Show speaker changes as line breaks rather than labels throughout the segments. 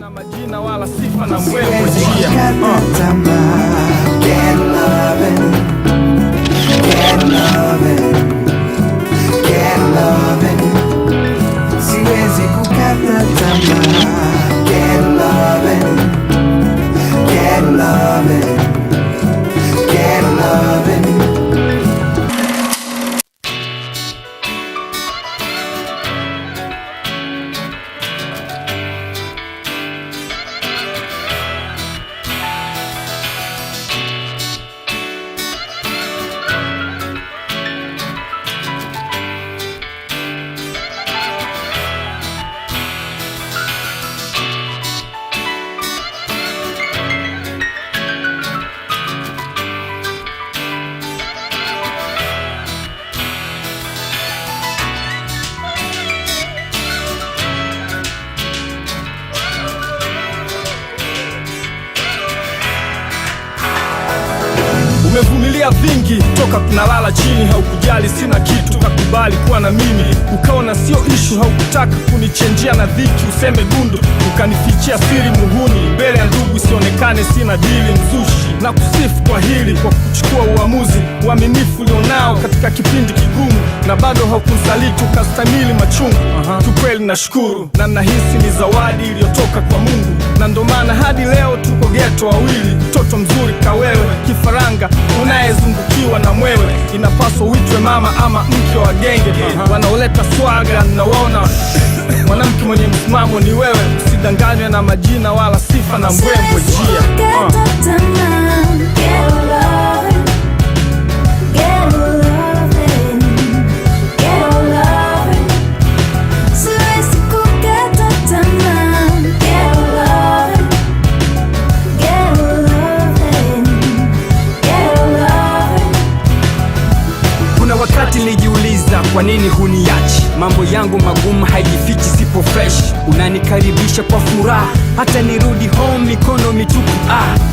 na majina wala sifa na mbwembwe njia.
Get lovin', get lovin', get lovin'. Siwezi kukata tamaa. Get lovin', get lovin', get lovin'.
Umevumilia vingi toka tunalala chini, haukujali sina kitu, kakubali kuwa na mimi. Ukaona sio issue, haukutaka kunichenjia na dhiki, useme gundu, ukanifichia siri muhuni. Mbele ya ndugu sionekane sina dili mzushi, na kusifu kwa hili, kwa kuchukua uamuzi. Uaminifu ulionao katika kipindi kigumu, na bado haukunsaliti, ukastamili machungu. Kiukweli nashukuru, na nahisi ni zawadi iliyotoka kwa Mungu. Na ndo maana hadi leo tuko ghetto wawili, mtoto mzuri kawewe, kifaranga unayezungukiwa na mwewe. Inapaswa uitwe mama ama mke wa genge, wanaoleta swaga nawaona. Mwanamke mwenye msimamo ni wewe, usidanganywe na majina wala sifa na mbwembwe njia.
Wakati nilijiuliza kwa nini huniachi, mambo yangu magumu haijifichi, sipo fresh. Unanikaribisha kwa furaha hata nirudi home mikono mitupu.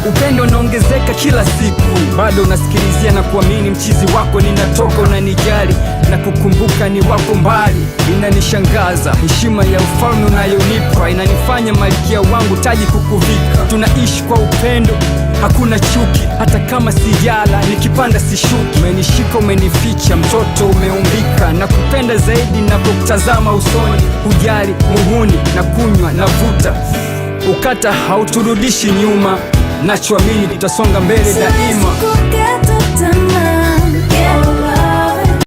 Upendo unaongezeka kila siku, bado unasikilizia na kuamini mchizi wako ninatoka. Unanijali na kukumbuka ni wako mbali, inanishangaza heshima ya ufalme unayonipa, inanifanya malkia wangu taji kukuvika. Tunaishi kwa upendo, hakuna chuki, hata kama sijala nikipanda sishuki. Umenishika, umenificha, mtoto umeumbika, na kupenda zaidi napokutazama usoni. Hujali muhuni na kunywa na vuta, ukata hauturudishi nyuma, nachoamini tutasonga mbele daima.